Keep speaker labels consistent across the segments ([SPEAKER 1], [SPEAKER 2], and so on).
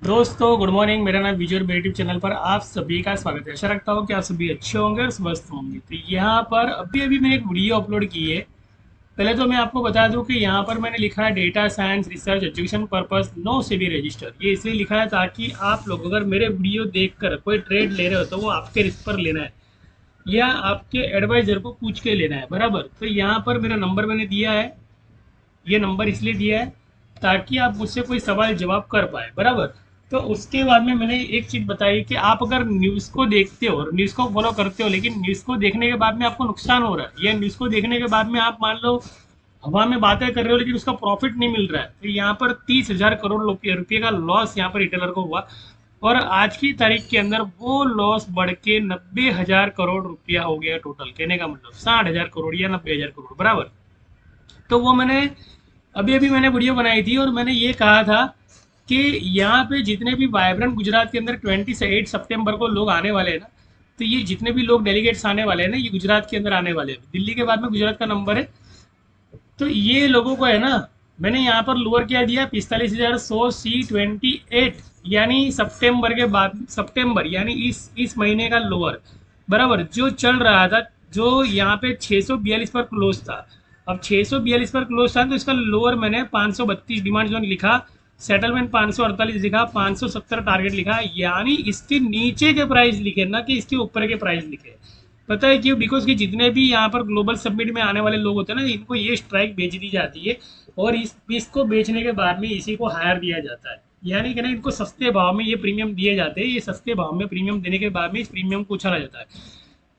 [SPEAKER 1] दोस्तों good morning. मेरा नाम विजय और मेरे यूट्यूब चैनल पर आप सभी का स्वागत है। आशा रखता हूँ कि आप सभी अच्छे होंगे और स्वस्थ होंगे। तो यहाँ पर अभी अभी मैंने एक वीडियो अपलोड की है। पहले तो मैं आपको बता दूं कि यहाँ पर मैंने लिखा है data science research education purpose no SEBI register. ये इसलिए लिखा है ताकि आप लोग अगर मेरे वीडियो देखकर कोई ट्रेड ले रहे हो तो वो आपके रिस्क पर लेना है या आपके एडवाइजर को पूछ के लेना है, बराबर। तो यहाँ पर मेरा नंबर मैंने दिया है। ये नंबर इसलिए दिया है ताकि आप मुझसे कोई सवाल जवाब कर पाए, बराबर। तो उसके बाद में मैंने एक चीज़ बताई कि आप अगर न्यूज़ को देखते हो और न्यूज़ को फॉलो करते हो, लेकिन न्यूज़ को देखने के बाद में आपको नुकसान हो रहा है या न्यूज़ को देखने के बाद में आप मान लो हवा में बातें कर रहे हो लेकिन उसका प्रॉफिट नहीं मिल रहा है, तो यहाँ पर 30,000 करोड़ रुपये का लॉस यहाँ पर रिटेलर को हुआ। और आज की तारीख के अंदर वो लॉस बढ़ के 90,000 करोड़ रुपया हो गया टोटल। कहने का मतलब 60,000 करोड़ या 90,000 करोड़, बराबर। तो वो मैंने अभी अभी मैंने वीडियो बनाई थी और मैंने ये कहा था कि यहाँ पे जितने भी वाइब्रेंट गुजरात के अंदर 28 सितंबर को लोग आने वाले हैं ना, तो ये जितने भी लोग डेलीगेट्स आने वाले हैं ना, ये गुजरात के अंदर आने वाले हैं। दिल्ली के बाद में गुजरात का नंबर है। तो ये लोगों को है ना, मैंने यहाँ पर लोअर क्या दिया, 45,100 C28, यानी सितंबर के बाद, सितंबर यानी इस महीने का लोअर, बराबर। जो चल रहा था, जो यहाँ पे 642 पर क्लोज था, अब 642 पर क्लोज था तो इसका लोअर मैंने 532 डिमांड जोन लिखा, सेटलमेंट 548 लिखा, 570 टारगेट लिखा, यानी इसके नीचे के प्राइस लिखे ना कि इसके ऊपर के प्राइस लिखे। पता है क्यों? बिकॉज कि जितने भी यहाँ पर ग्लोबल सब्मिट में आने वाले लोग होते हैं ना, इनको ये स्ट्राइक बेच दी जाती है और इसको बेचने के बाद में इसी को हायर दिया जाता है। यानी कि ना, इनको सस्ते भाव में ये प्रीमियम दिए जाते हैं। ये सस्ते भाव में प्रीमियम देने के बाद में इस प्रीमियम को उछाला जाता है।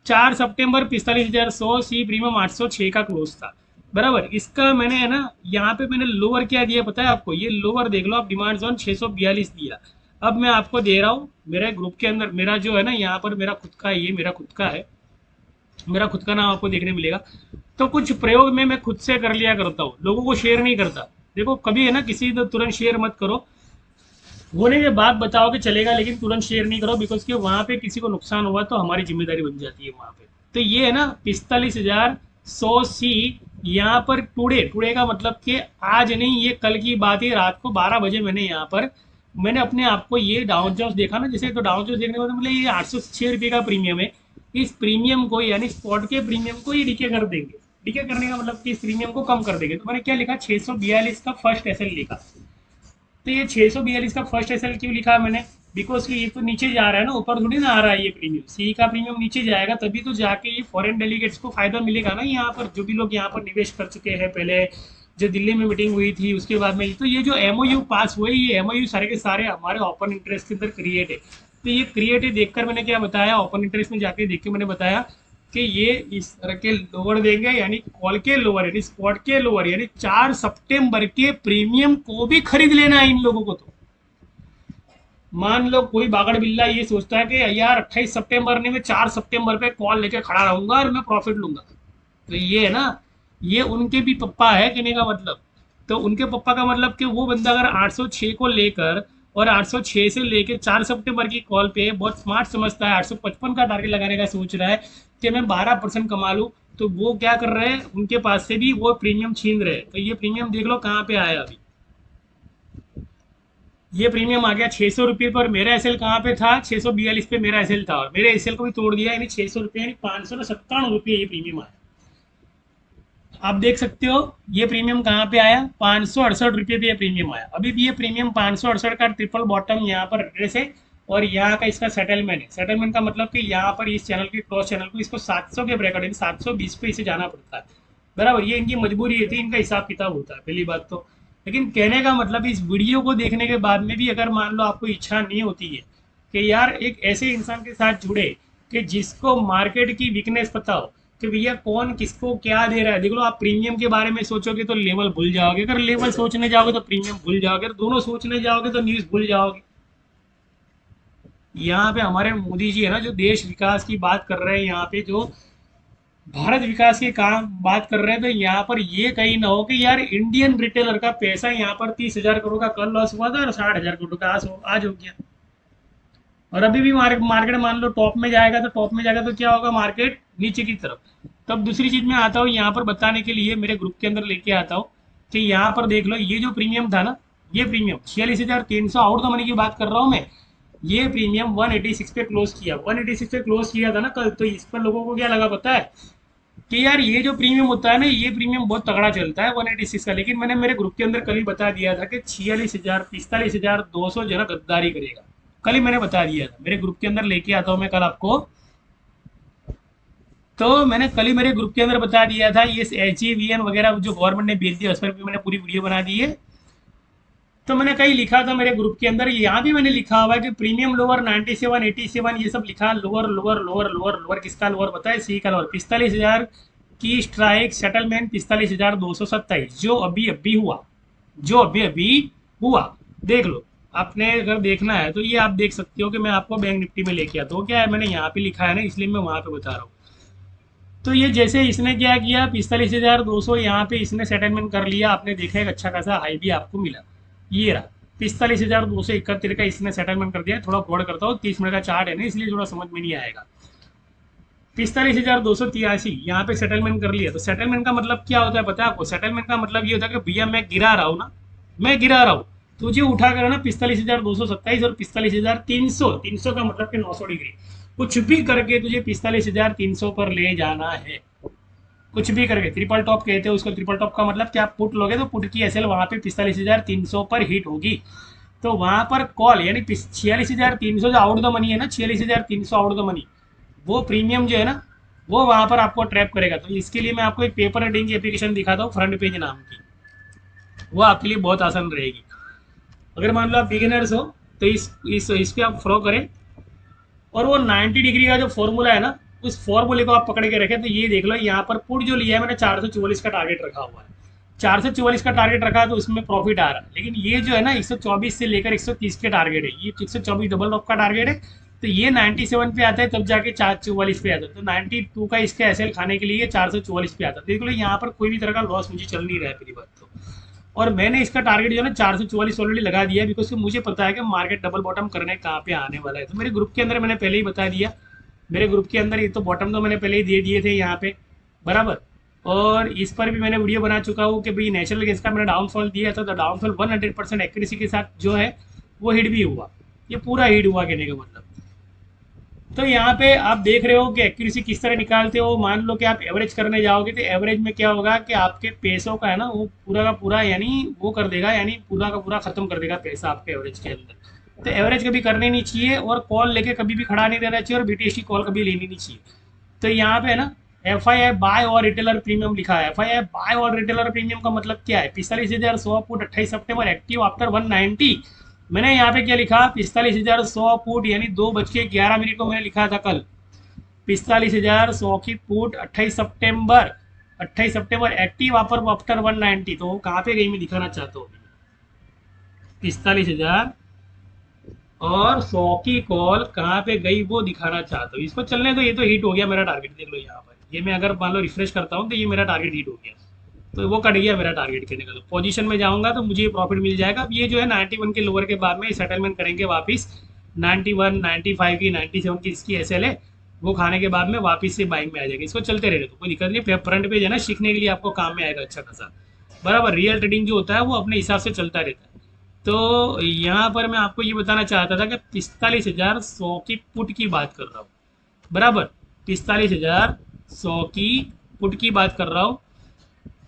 [SPEAKER 1] 4 सितंबर 45,100 C प्रीमियम 806 का क्लोज था, बराबर। इसका मैंने है ना, यहाँ पे मैंने लोअर क्या दिया पता है आपको? ये लोअर देख लो आप, डिमांड जोन 642 दिया। अब मैं आपको दे रहा हूँ मेरे ग्रुप के अंदर, मेरा जो है ना यहाँ पर मेरा खुद का, ये मेरा खुद का है, मेरा खुद का नाम आपको देखने मिलेगा। तो कुछ प्रयोग में मैं खुद से कर लिया करता हूँ, लोगों को शेयर नहीं करता। देखो कभी है ना, किसी तो तुरंत शेयर मत करो, होने के बाद बताओ कि चलेगा, लेकिन तुरंत शेयर नहीं करो, बिकॉज कि वहाँ पे किसी को नुकसान हुआ तो हमारी जिम्मेदारी बन जाती है वहाँ पे। तो ये है ना 45,100 C, यहाँ पर टुडे, टुडे का मतलब कि आज नहीं, ये कल की बात है। रात को 12 बजे मैंने यहाँ पर मैंने अपने आप को ये डाउन जोन्स देखा ना, जैसे तो डाउन जोन्स देखने के बाद मतलब ये 806 रुपये का प्रीमियम है। इस प्रीमियम को यानी स्पॉट के प्रीमियम को ये डीके कर देंगे। डीके करने का मतलब कि इस प्रीमियम को कम कर देंगे। तो मैंने क्या लिखा, 642 का फर्स्ट एसएल लिखा। तो ये 642 का फर्स्ट एसएल क्यों लिखा मैंने? बिकॉज कि ये तो नीचे जा रहा है ना, ऊपर थोड़ी ना आ रहा है। ये प्रीमियम, सी का प्रीमियम नीचे जाएगा तभी तो जाके ये फॉरेन डेलीगेट्स को फायदा मिलेगा ना। यहाँ पर जो भी लोग यहाँ पर निवेश कर चुके हैं पहले, जो दिल्ली में मीटिंग हुई थी उसके बाद में, तो ये जो एमओयू पास हुए, ये एमओयू सारे के सारे हमारे ओपन इंटरेस्ट के अंदर क्रिएट है। तो ये क्रिएट है देखकर मैंने क्या बताया, ओपन इंटरेस्ट में जाके देख के मैंने बताया कि ये इस तरह के लोअर देंगे, यानी कॉल के लोअर यानी स्पॉट के लोअर, यानी 4 सितंबर के प्रीमियम को भी खरीद लेना है इन लोगों को। तो मान लो कोई बागड़ बिल्ला ये सोचता है कि यार 28 सितंबर नहीं, मैं 4 सितंबर पे कॉल लेके खड़ा रहूंगा और मैं प्रॉफिट लूंगा, तो ये है ना, ये उनके भी पप्पा है कहने का मतलब। तो उनके पप्पा का मतलब कि वो बंदा अगर 806 को लेकर और 806 से लेकर 4 सितंबर की कॉल पे बहुत स्मार्ट समझता है, 855 का टारगेट लगाने का सोच रहा है कि मैं 12% कमा लूँ, तो वो क्या कर रहे हैं, उनके पास से भी वो प्रीमियम छीन रहे हैं। तो ये प्रीमियम देख लो कहाँ पे आया अभी। ये प्रीमियम आ गया 600 रुपये पर। मेरा एसएल कहाँ पे था, 642 पे मेरा एसएल था और मेरे एसएल को भी तोड़ दिया, यानी 600 रुपये, यानी 597 रुपये ये प्रीमियम आया। आप देख सकते हो ये प्रीमियम कहाँ पे आया, 568 रुपये पे ये प्रीमियम आया। अभी भी ये प्रीमियम 568 का ट्रिपल बॉटम यहाँ पर एड्रेस है और यहाँ का इसका सेटलमेंट है। सेटलमेंट का मतलब कि यहाँ पर इस चैनल के क्रॉस चैनल को इसको 700 के ब्रैकेट यानी 720 पे इसे जाना पड़ता है, बराबर। ये इनकी मजबूरी है थी, इनका हिसाब किताब होता है पहली बात तो। लेकिन कहने का मतलब इस वीडियो को देखने के बाद में भी अगर मान लो आपको इच्छा नहीं होती है कि यार एक ऐसे इंसान के साथ जुड़े कि जिसको मार्केट की वीकनेस पता हो कि भैया कौन किसको क्या दे रहा है। देख लो, आप प्रीमियम के बारे में सोचोगे तो लेवल भूल जाओगे, अगर लेवल सोचने जाओगे तो प्रीमियम भूल जाओगे, अगर दोनों सोचने जाओगे तो न्यूज़ भूल जाओगे। यहाँ पे हमारे मोदी जी है ना, जो देश विकास की बात कर रहे हैं, यहाँ पे जो भारत विकास के काम बात कर रहे हैं, तो यहाँ पर ये कहीं ना हो कि यार इंडियन रिटेलर का पैसा यहाँ पर 30,000 करोड़ का कल लॉस हुआ था और 60,000 करोड़ का आज हो गया। और अभी भी मार्केट मान लो टॉप में जाएगा, तो टॉप में जाएगा तो क्या होगा, मार्केट नीचे की तरफ। तब दूसरी चीज में आता हूँ यहाँ पर बताने के लिए, मेरे ग्रुप के अंदर लेके आता हूँ कि यहाँ पर देख लो, ये जो प्रीमियम था ना, ये प्रीमियम 46,300 आउट द मनी की बात कर रहा हूँ मैं। ये प्रीमियम 186 पे क्लोज किया, 186 पे क्लोज किया था ना कल, तो इस पर लोगों को क्या लगा पता है कि यार ये जो प्रीमियम होता है ना, ये प्रीमियम बहुत तगड़ा चलता है 186 का। लेकिन मैंने मेरे ग्रुप के अंदर कल ही बता दिया था कि 45,200 जो है ना गद्दारी करेगा। कल ही मैंने बता दिया था, मेरे ग्रुप के अंदर लेके आता हूँ मैं कल आपको। तो मैंने कल ही मेरे ग्रुप के अंदर बता दिया था, ये HGVN वगैरह जो गवर्नमेंट ने बेच दिया उस पर भी मैंने पूरी वीडियो बना दी है। तो मैंने कहीं लिखा था मेरे ग्रुप के अंदर, यहाँ भी मैंने लिखा हुआ है कि प्रीमियम लोअर 97 87 ये सब लिखा, lower lower lower lower lower किसका लोअर बताए, सी का लोअर। 45,000 की स्ट्राइक सेटलमेंट 45,227 जो अभी अभी हुआ, जो अभी अभी हुआ। देख लो, आपने अगर देखना है तो ये आप देख सकते हो कि मैं आपको बैंक निफ्टी में लेके आता हूँ। क्या है, मैंने यहाँ पे लिखा है ना, इसलिए मैं वहाँ पे बता रहा हूँ। तो ये जैसे इसने क्या किया, 45,200 यहाँ पे इसने सेटलमेंट कर लिया, आपने देखा एक अच्छा खासा हाई भी आपको मिला। ये रहा 45,271 का इसने सेटलमेंट कर दिया। थोड़ा फॉरवर्ड करता हूँ, 30 मिनट का चार्ट है ना, इसलिए थोड़ा समझ में नहीं आएगा। 45,283 यहाँ पे सेटलमेंट कर लिया। तो सेटलमेंट का मतलब क्या होता है पता है आपको? सेटलमेंट का मतलब ये होता है कि भैया मैं गिरा रहा हूँ ना, मैं गिरा रहा हूँ, तुझे उठा कर ना 45,227 और 45,300, 300 का मतलब कि 900 डिग्री, कुछ भी करके तुझे 45,300 पर ले जाना है। कुछ भी करके, ट्रिपल टॉप कहते हैं उसको। ट्रिपल टॉप का मतलब कि आप पुट लोगे तो पुट की एसएल वहां पे 45,300 पर हिट होगी। तो वहां पर कॉल यानी 46,300 जो आउट द मनी है ना, 46,300 आउट द मनी, वो प्रीमियम जो है ना, वो वहां पर आपको ट्रैप करेगा। तो इसके लिए मैं आपको एक पेपर रेटिंग की एप्लीकेशन दिखाता हूँ, फ्रंट पेज नाम की। वो आपके लिए बहुत आसान रहेगी। अगर मान लो आप बिगिनर्स हो तो इस पे आप फॉलो करें, और वो 90 डिग्री का जो फॉर्मूला है ना, उस फॉर्मूले को आप पकड़ के रखें। तो ये देख लो, यहाँ पर पुट जो लिया है मैंने 444 का टारगेट रखा हुआ है, 444 का टारगेट रखा है तो उसमें प्रॉफिट आ रहा है। लेकिन ये जो है ना 124 से लेकर 130 के टारगेट है, ये 124 डबल टॉप का टारगेट है। तो ये 97 पे आता है, तब जाके 444 पे आता है। तो 92 का इसका एसएल खाने के लिए 444 पे आता है। देख लो यहाँ पर कोई भी तरह का लॉस मुझे चल नहीं रहा है पहली बात तो। और मैंने इसका टारगेट जो है ना 444 ऑलरेडी लगा दिया है, बिकॉज मुझे पता है कि मार्केट डबल बॉटम करने कहाँ पे आने वाला है। तो मेरे ग्रुप के अंदर मैंने पहले ही बता दिया, मेरे ग्रुप के अंदर ये तो बॉटम तो मैंने पहले ही दे दिए थे यहाँ पे, बराबर। और इस पर भी मैंने वीडियो बना चुका हूँ कि भाई नेचुरल गैस का मैंने डाउनफॉल दिया था, तो डाउनफॉल 100% एक्यूरेसी के साथ जो है वो हिट भी हुआ, ये पूरा हिट हुआ कहने का मतलब। तो यहाँ पे आप देख रहे हो कि एक्यूरेसी किस तरह निकालते हो। मान लो कि आप एवरेज करने जाओगे तो एवरेज में क्या होगा कि आपके पैसों का है ना वो पूरा का पूरा यानी वो कर देगा, यानी पूरा का पूरा खत्म कर देगा पैसा आपके एवरेज के अंदर। तो एवरेज कभी करने नहीं चाहिए, और कॉल लेके कभी भी खड़ा नहीं रहना चाहिए, और BTC कॉल कभी लेनी नहीं चाहिए। तो यहाँ पे है ना FII बाय और रिटेलर प्रीमियम लिखा है। FII बाय और रिटेलर प्रीमियम का मतलब क्या है? 45,100 पुट 28 सितंबर एक्टिव आफ्टर 190। मैंने यहाँ पे क्या लिखा, 45,100 पुट यानी 2:11 को मैंने लिखा था कल, 45,100 की पुट 28 सितंबर एक्टिव ऑफर आफ्टर 190। तो कहाँ पे गई मैं दिखाना चाहता हूँ, 45,000 और 100 की कॉल कहाँ पे गई वो दिखाना चाहता हूँ। इसको चलने दो, ये तो हिट हो गया मेरा टारगेट। देख लो यहाँ पर, ये मैं अगर मान लो रिफ्रेश करता हूँ तो ये मेरा टारगेट हिट हो गया, तो वो कट गया मेरा टारगेट कहने का। तो पोजीशन में जाऊंगा तो मुझे प्रॉफिट मिल जाएगा। अब ये जो है 91 के लोअर के बाद में सेटलमेंट करेंगे वापस, 91 95 की 97 की इसकी एसएल है, वो खाने के बाद में वापस से बाइंग में आ जाएगा। इसको चलते रहने तो कोई दिक्कत नहीं। फ्रंट पेज है ना, सीखने के लिए आपको काम में आएगा अच्छा खासा, बराबर। रियल ट्रेडिंग जो होता है वो अपने हिसाब से चलता रहता है। तो यहाँ पर मैं आपको ये बताना चाहता था कि 45,100 की पुट की बात कर रहा हूँ, बराबर। 45,100 की पुट की बात कर रहा हूँ,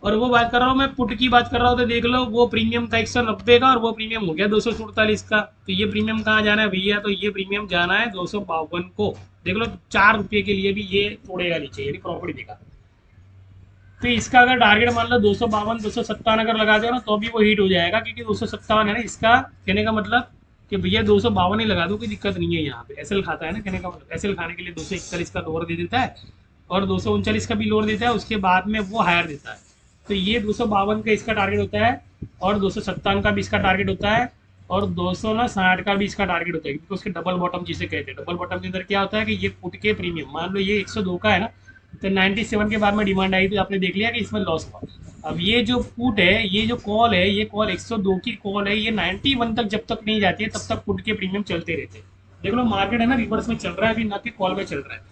[SPEAKER 1] और वो बात कर रहा हूँ मैं पुट की बात कर रहा हूँ। तो देख लो, वो प्रीमियम था 190 का, और वो प्रीमियम हो गया 247 का। तो ये प्रीमियम कहाँ जाना है भैया? तो ये प्रीमियम जाना है 252 को। देख लो, 4 रुपये के लिए भी ये तोड़ेगा नीचे, यानी प्रॉफिट देगा। तो इसका अगर टारगेट मान लो 252 257 अगर लगा दो ना, तो भी वो हिट हो जाएगा, क्योंकि 257 है ना इसका। कहने का मतलब कि भैया 252 ही लगा दो, कोई दिक्कत नहीं है। यहाँ पे एसएल खाता है ना, कहने का मतलब एसएल खाने के लिए 241 का लोअर दे देता है, और 239 का भी लोअर देता है, उसके बाद में वो हायर देता है। तो ये 252 का इसका टारगेट होता है, और 257 का भी इसका टारगेट होता है, और 260 का भी इसका टारगेट होता है, क्योंकि उसके डबल बॉटम जिसे कहते हैं। डबल बॉटम के अंदर क्या होता है कि ये पुट के प्रीमियम, मान लो ये 102 का है ना, तो 97 के बाद में डिमांड आई तो आपने देख लिया कि इसमें लॉस हुआ। अब ये जो पुट है, ये जो कॉल है, ये कॉल 102 की कॉल है, ये 91 तक जब तक नहीं जाती है तब तक पुट के प्रीमियम चलते रहते हैं। देख लो, मार्केट है ना रिवर्स में चल रहा है अभी, ना कि कॉल में चल रहा है।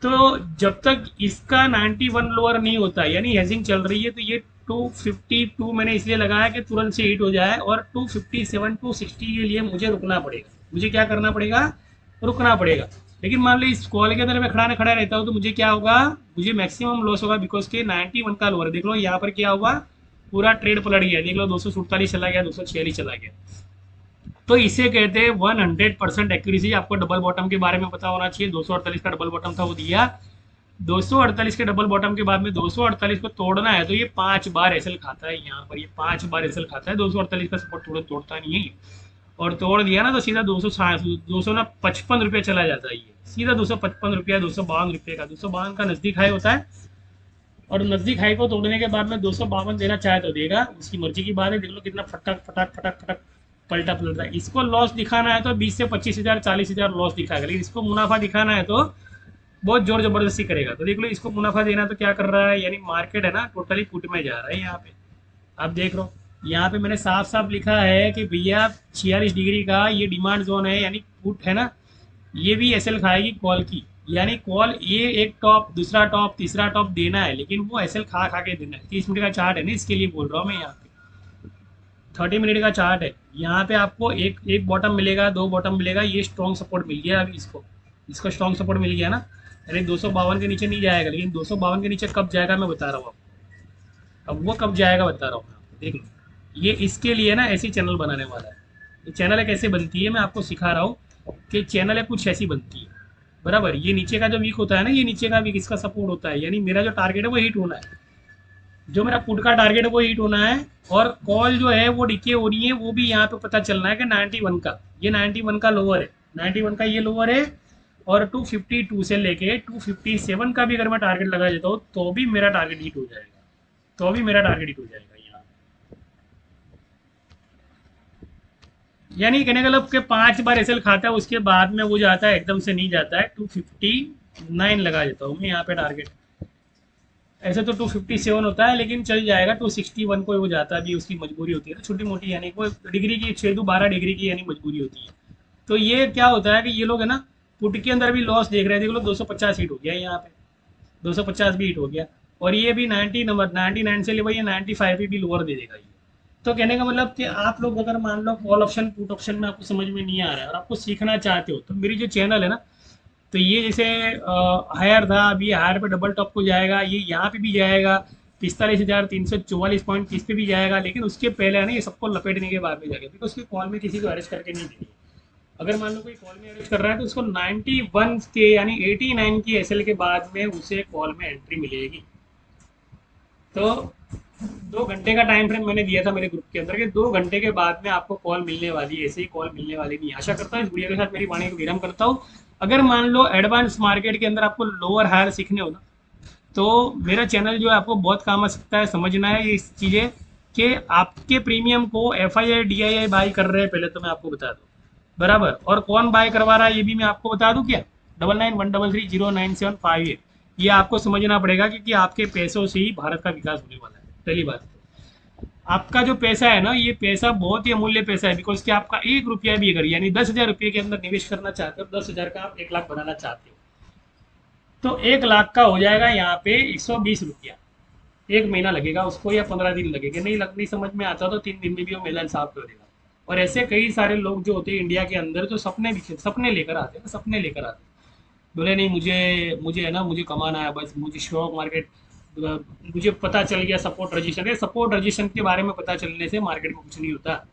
[SPEAKER 1] तो जब तक इसका 91 लोअर नहीं होता, यानी हेजिंग चल रही है, तो ये 252 मैंने इसलिए लगाया कि तुरंत से हिट हो जाए, और 257 260 के लिए मुझे रुकना पड़ेगा। मुझे क्या करना पड़ेगा? रुकना पड़ेगा। लेकिन मान लो इस कॉल के अंदर मैं खड़ा रहता हूँ तो मुझे क्या होगा? मुझे मैक्सिमम लॉस होगा, बिकॉज के 91 का लोअर। देख लो यहाँ पर क्या हुआ, पूरा ट्रेड पलट गया। देख लो 247 चला गया, 246 चला गया। तो इसे कहते हैं 100% एक्यूरेसी। आपको डबल बॉटम के बारे में पता होना चाहिए। 248 का डबल बॉटम था, वो दिया। 248 के डबल बॉटम के बाद में 248 को तोड़ना है तो ये 5 बार एसएल खाता है। यहाँ पर ये 5 बार एसएल खाता है। 248 का सपोर्ट तोड़ता नहीं है, और तोड़ दिया ना तो सीधा 255 रुपये चला जाता है। ये सीधा 255 रुपया, 252 रुपये का, 252 का नजदीक हाई होता है। और नजदीक हाई को तोड़ने के बाद में 252 देना चाहे तो देगा, उसकी मर्जी की बात है। देख लो कितना फटक फटक फटक फटक पलटा पलटता है। इसको लॉस दिखाना है तो 20 से 25,000 40,000 लॉस दिखाएगा, लेकिन इसको मुनाफा दिखाना है तो बहुत जोर जबरदस्ती करेगा। तो देख लो इसको मुनाफा देना तो क्या कर रहा है, यानी मार्केट है ना टोटली पुट में जा रहा है। यहाँ पे आप देख लो, यहाँ पे मैंने साफ साफ लिखा है कि भैया 46 डिग्री का ये डिमांड जोन है, यानी पुट है ना, ये भी एसएल खाएगी कॉल की। यानी कॉल ये एक टॉप, दूसरा टॉप, तीसरा टॉप देना है, लेकिन वो एसएल खा खा के देना है। 30 मिनट का चार्ट है ना, इसके लिए बोल रहा हूँ मैं। यहाँ पे 30 मिनट का चार्ट है। यहाँ पे आपको एक बॉटम मिलेगा, 2 बॉटम मिलेगा। ये स्ट्रॉन्ग सपोर्ट मिल गया अभी इसको स्ट्रॉन्ग सपोर्ट मिल गया ना, यानी 252 के नीचे नहीं जाएगा। लेकिन 252 के नीचे कब जाएगा मैं बता रहा हूँ आपको। अब वो कब जाएगा बता रहा हूँ मैं आपको। देख लो, ये इसके लिए ना ऐसी चैनल बनाने वाला है। ये चैनल है कैसे बनती है मैं आपको सिखा रहा हूँ कि चैनल है कुछ ऐसी बनती है, बराबर। ये नीचे का जो वीक होता है ना, ये नीचे का वीक इसका सपोर्ट होता है। यानी मेरा जो टारगेट है वो हिट होना है, जो मेरा पुट का टारगेट है वो हिट होना है। और कॉल जो है वो डिके हो रही है, वो भी यहाँ पे पता चलना है कि 91 का, ये 91 का लोअर है, 91 का ये लोअर है। और 252 से लेके 257 का भी अगर मैं टारगेट लगा देता हूँ तो भी मेरा टारगेट हिट हो जाएगा, तो भी मेरा टारगेट हिट हो जाएगा यहाँ। यानी कहने का मतलब कि 5 बार एसएल खाता है, उसके बाद में वो जाता है, एकदम से नहीं जाता है। 259 लगा देता हूँ मैं यहाँ पे टारगेट। ऐसे तो 257 होता है, लेकिन चल जाएगा। 261 को वो जाता है, भी उसकी मजबूरी होती है ना, छोटी मोटी, यानी वो डिग्री की 6-12 डिग्री की यानी मजबूरी होती है। तो ये क्या होता है कि ये लोग है ना पुट के अंदर भी लॉस देख रहे हैं। देख लो 250 हिट हो गया यहाँ पे, 250 भी हिट हो गया। और ये भी 99 से ले भाई, ये 95 पे भी लोअर दे देगा ये। तो कहने का मतलब कि आप लोग अगर मान लो कॉल ऑप्शन पुट ऑप्शन में आपको समझ में नहीं आ रहा है और आपको सीखना चाहते हो, तो मेरी जो चैनल है ना, तो ये जैसे हायर था, अभी हायर पे डबल टॉप को जाएगा, ये यहाँ पे भी जाएगा 45,344 पे भी जाएगा। लेकिन उसके पहले है ना ये सबको लपेटने के बाद में जाएगा, बिकॉज उसकी कॉल में किसी को अरेस्ट करके नहीं देगी। अगर मान लो कोई कॉल में अरेस्ट कर रहा है तो उसको 91 के यानी 89 की एसएल के बाद में उसे कॉल में एंट्री मिलेगी। तो 2 घंटे का टाइम फ्रेम मैंने दिया था मेरे ग्रुप के अंदर कि 2 घंटे के बाद में आपको कॉल मिलने वाली है। ऐसे ही कॉल मिलने वाली नहीं। आशा करता हूँ इस वीडियो के साथ मेरी वाणी को विराम करता हूँ। अगर मान लो एडवांस मार्केट के अंदर आपको लोअर हायर सीखने हो ना, तो मेरा चैनल जो है आपको बहुत काम आ सकता है। समझना है ये चीज़ें कि आपके प्रीमियम को FII DII बाई कर रहे हैं, पहले तो मैं आपको बता दूँ, बराबर। और कौन बाय करवा रहा है ये भी मैं आपको बता दूं क्या, 9913309758। ये आपको समझना पड़ेगा क्योंकि आपके पैसों से ही भारत का विकास होने वाला है। पहली बात तो आपका जो पैसा है ना, ये पैसा बहुत ही अमूल्य पैसा है, बिकॉज कि आपका 1 रुपया भी अगर यानी 10,000 रुपये के अंदर निवेश करना चाहते हो, 10,000 का आप 1 लाख बनाना चाहते हो, तो 1 लाख का हो जाएगा यहाँ पे 120 रुपया। 1 महीना लगेगा उसको या 15 दिन लगेगा। नहीं समझ में आता तो 3 दिन में भी वो मेला साफ कर देगा। और ऐसे कई सारे लोग जो होते हैं इंडिया के अंदर, जो सपने लेकर आते हैं, सपने लेकर आते हैं, बोले नहीं मुझे है ना, मुझे कमाना है बस, मुझे स्टॉक मार्केट, मुझे पता चल गया सपोर्ट रजिस्टर है। सपोर्ट रजिस्टर के बारे में पता चलने से मार्केट में कुछ नहीं होता।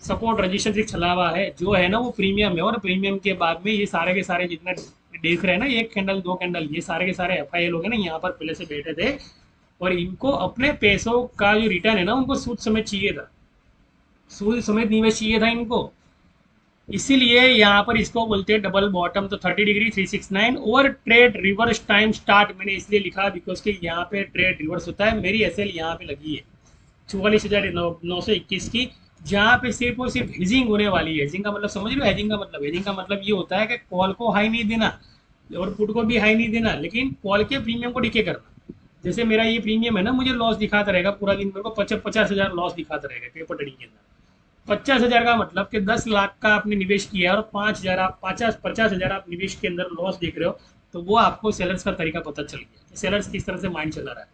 [SPEAKER 1] सपोर्ट रजिस्टर एक छलावा है, जो है ना वो प्रीमियम है। और प्रीमियम के बाद में ये सारे के सारे जितने देख रहे हैं ना, 1 कैंडल 2 कैंडल, ये सारे के सारे FII लोग हैं ना, यहाँ पर पहले से बैठे थे और इनको अपने पैसों का जो रिटर्न है ना, उनको सूद समेत चाहिए था, सूद समेत निवेश चाहिए था इनको। इसीलिए यहाँ पर इसको बोलते हैं डबल बॉटम। तो 30 डिग्री 369 और ट्रेड रिवर्स टाइम स्टार्ट मैंने इसलिए लिखा बिकॉज कि यहाँ पे ट्रेड रिवर्स होता है। मेरी एसएल यहाँ पे लगी है 44,921 की, जहाँ पे सिर्फ और सिर्फ हेजिंग होने वाली है। हेजिंग का मतलब समझ लो, हेजिंग का मतलब ये होता है कि कॉल को हाई नहीं देना और पुट को भी हाई नहीं देना, लेकिन कॉल के प्रीमियम को डिके करना। जैसे मेरा ये प्रीमियम है ना, मुझे लॉस दिखाता रहेगा पूरा दिन, मेरे को 50,000 लॉस दिखाता रहेगा पेपर ट्रेडिंग के अंदर। 50,000 का मतलब कि 10 लाख का आपने निवेश किया और 5,000 आप 50,000 आप निवेश के अंदर लॉस देख रहे हो, तो वो आपको सेलर्स का तरीका पता चल गया कि सेलर्स किस तरह से माइंड चला रहा है।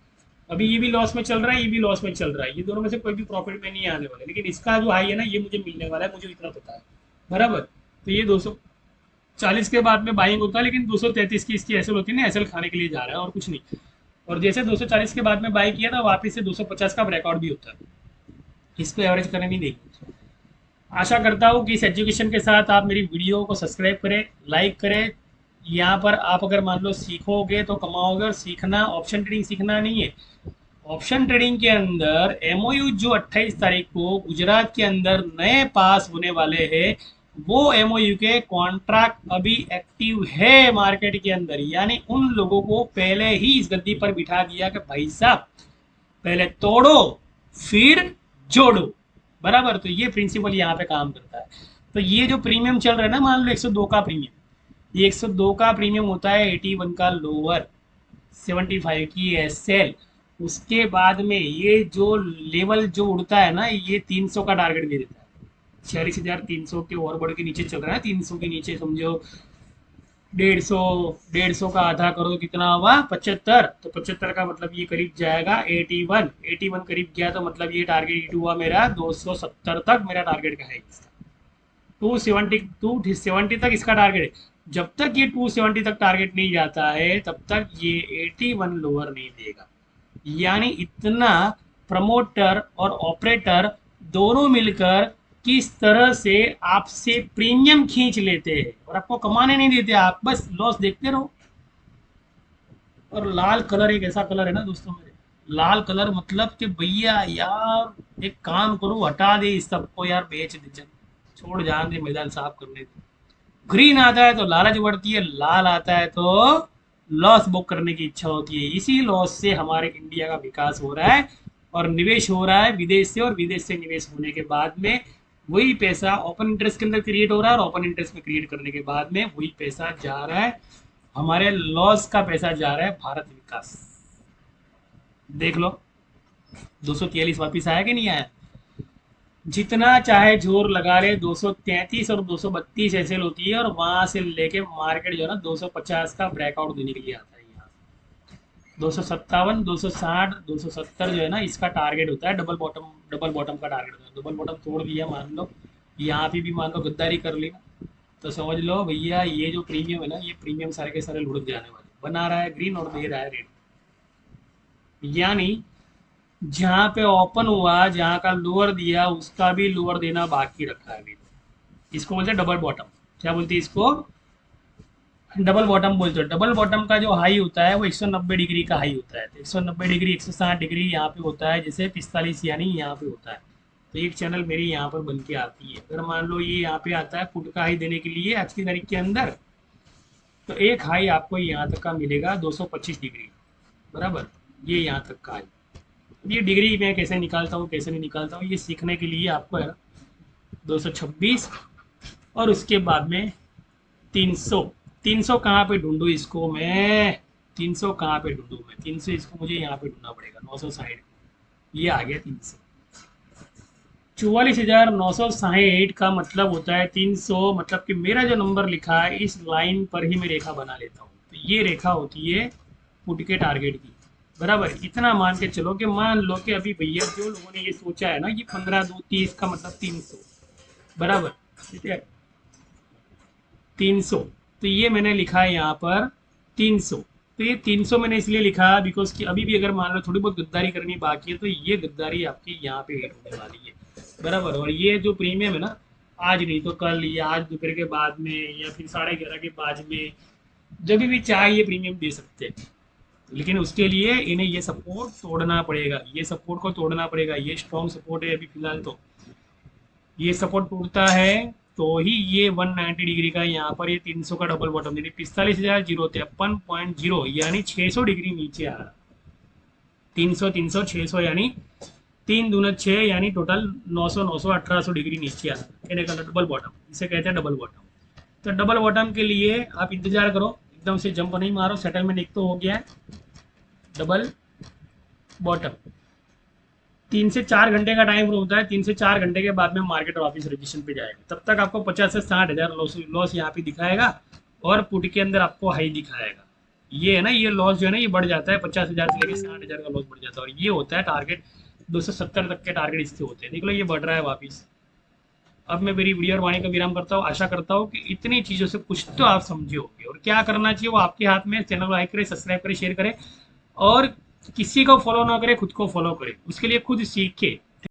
[SPEAKER 1] अभी ये भी लॉस में चल रहा है, ये भी लॉस में चल रहा है, ये दोनों में से कोई भी प्रॉफिट में नहीं आने वाला, लेकिन इसका जो हाई है ना ये मुझे मिलने वाला है, मुझे इतना पता है। बराबर, तो ये 240 के बाद में बाइंग होता है, लेकिन 233 की इसकी एसएल होती है ना, एसएल खाने के लिए जा रहा है और कुछ नहीं। और जैसे 240 के बाद में बाई किया था, वापस से 250 का ब्रेकआउट भी होता है, इसको एवरेज करने नहीं देगी। आशा करता हूँ कि इस एजुकेशन के साथ आप मेरी वीडियो को सब्सक्राइब करें, लाइक करें। यहाँ पर आप अगर मान लो सीखोगे तो कमाओगे, और सीखना ऑप्शन ट्रेडिंग सीखना नहीं है। ऑप्शन ट्रेडिंग के अंदर एमओयू जो 28 तारीख को गुजरात के अंदर नए पास होने वाले हैं, वो एमओयू के कॉन्ट्रैक्ट अभी एक्टिव है मार्केट के अंदर, यानी उन लोगों को पहले ही इस गद्दी पर बिठा दिया कि भाई साहब पहले तोड़ो फिर जोड़ो। बराबर, तो ये प्रिंसिपल यहाँ पे काम करता है। तो ये जो प्रीमियम चल रहा है ना, मान लो 102 का प्रीमियम, ये 102 का प्रीमियम होता है, 81 का लोअर, 75 की एसएल। उसके बाद में ये जो लेवल जो उड़ता है ना, ये 300 का टारगेट दे देता है। 46,300 के ओवरबॉड के नीचे चल रहा है, 300 के नीचे समझो 150 का आधा करो तो कितना हुआ 75, तो 75 का मतलब ये करीब जाएगा 81 करीब गया, तो मतलब ये टारगेट हिट हुआ मेरा 270 तक, मेरा टारगेट का है इसका 270 तक इसका टारगेट है। जब तक ये 270 तक टारगेट नहीं जाता है तब तक ये 81 लोअर नहीं देगा। यानी इतना प्रमोटर और ऑपरेटर दोनों मिलकर किस तरह से आपसे प्रीमियम खींच लेते हैं और आपको कमाने नहीं देते, आप बस लॉस देखते रहो। और लाल कलर एक ऐसा कलर है ना दोस्तों मेरे, लाल कलर मतलब कि भैया यार एक काम करो, हटा दे इस सबको यार, बेच दे, चल छोड़, जान दे, मैदान साफ करने दे। ग्रीन आता है तो लालच बढ़ती है, लाल आता है तो लॉस बुक करने की इच्छा होती है। इसी लॉस से हमारे इंडिया का विकास हो रहा है और निवेश हो रहा है विदेश से, और विदेश से निवेश होने के बाद में वही पैसा ओपन इंटरेस्ट के अंदर क्रिएट हो रहा है, और ओपन इंटरेस्ट में क्रिएट करने के बाद में वही पैसा जा रहा है, हमारे लॉस का पैसा जा रहा है भारत विकास। देख लो 243 वापिस आया कि नहीं आया, जितना चाहे जोर लगा ले 233 और 232 एसएल होती है, और वहां से लेके मार्केट जो है ना 250 का ब्रेकआउट देने के लिए आता है। यहाँ 257, 260, 270 जो है ना इसका टारगेट होता है, डबल बॉटम का टारगेट होता है। डबल बॉटम तोड़ दिया मान लो, यहाँ पे भी मान लो गद्दारी कर ली ना, तो समझ लो भैया ये जो प्रीमियम है ना, ये प्रीमियम सारे के सारे लुढ़क जाने वाले। बना रहा है ग्रीन और दे रहा है रेड, यानी जहाँ पे ओपन हुआ, जहाँ का लोअर दिया उसका भी लोअर देना बाकी रखा है अभी। इसको बोलते हैं डबल बॉटम। क्या बोलते हैं इसको? डबल बॉटम बोलते हैं। डबल बॉटम का जो हाई होता है वो 190 डिग्री का हाई होता है, तो 190 डिग्री 160 डिग्री यहाँ पे होता है, जैसे 45 यानी यहाँ पे होता है। तो एक चैनल मेरी यहाँ पर बन के आती है। अगर मान लो ये यहाँ पे आता है पुट का हाई देने के लिए आज की तारीख के अंदर, तो एक हाई आपको यहाँ तक का मिलेगा 225 डिग्री, बराबर, ये यहाँ तक का हाई। ये डिग्री मैं कैसे निकालता हूँ कैसे नहीं निकालता हूँ, ये सीखने के लिए आपको है ना 226 और उसके बाद में 300। 300 कहाँ पे ढूंढूँ इसको मैं, 300 कहाँ पे ढूंढूँ मैं, 300 इसको मुझे यहाँ पे ढूंढना पड़ेगा, 960, ये आ गया 300। 44,960 का मतलब होता है 300, मतलब कि मेरा जो नंबर लिखा है इस लाइन पर ही मैं रेखा बना लेता हूँ। तो ये रेखा होती है पुट के टारगेट की, बराबर। इतना मान के चलो कि मान लो कि अभी भैया जो लोगों ने ये सोचा है ना, ये 15/2 30 का मतलब 300, बराबर, ठीक है 300। तो ये मैंने लिखा है यहाँ पर 300। तो ये 300 मैंने इसलिए लिखा बिकॉज कि अभी भी अगर मान लो थोड़ी बहुत गद्दारी करनी बाकी है तो ये गद्दारी आपकी यहाँ पे हिट होने वाली है, बराबर। और ये जो प्रीमियम है ना, आज नहीं तो कल या आज दोपहर के बाद में या फिर 11:30 के बाद में जब भी चाहे ये प्रीमियम दे सकते हैं, लेकिन उसके लिए इन्हें ये सपोर्ट तोड़ना पड़ेगा, ये सपोर्ट को तोड़ना पड़ेगा। ये स्ट्रॉन्ग सपोर्ट है अभी फिलहाल, तो ये सपोर्ट टूटता है तो ही ये 190 डिग्री का यहाँ पर ये 300 का डबल बॉटम यानी 45,053.0 यानी 600 डिग्री नीचे आ रहा। 300 300 600 यानी 3 दूना 6 यानी टोटल 900 900 1800 डिग्री नीचे आ रहा कहने का डबल बॉटम, इसे कहते हैं डबल बॉटम। तो डबल बॉटम के लिए आप इंतजार करो, एकदम से जंप नहीं मारो। सेटलमेंट एक तो हो गया है डबल बॉटम, 3 से 4 घंटे का टाइम होता है। 3 से 4 घंटे के बाद में मार्केट वापस रजिस्ट्रेशन पे जाएगा, तब तक आपको 50 से 60 हज़ार लॉस यहाँ पे दिखाएगा और पुट के अंदर आपको हाई दिखाएगा। ये है ना, ये लॉस जो है ना ये बढ़ जाता है, 50,000 से लेके 60,000 का लॉस बढ़ जाता है, और ये होता है टारगेट 270 तक के टारगेट इससे होते हैं। देख लो ये बढ़ रहा है वापिस। अब मैं मेरी वीडियो और वाणी का विराम करता हूँ। आशा करता हूँ कि इतनी चीज़ों से कुछ तो आप समझे होंगे, और क्या करना चाहिए वो आपके हाथ में। चैनल को लाइक करें, सब्सक्राइब करें, शेयर करें, और किसी को फॉलो ना करें, खुद को फॉलो करें, उसके लिए खुद सीखे।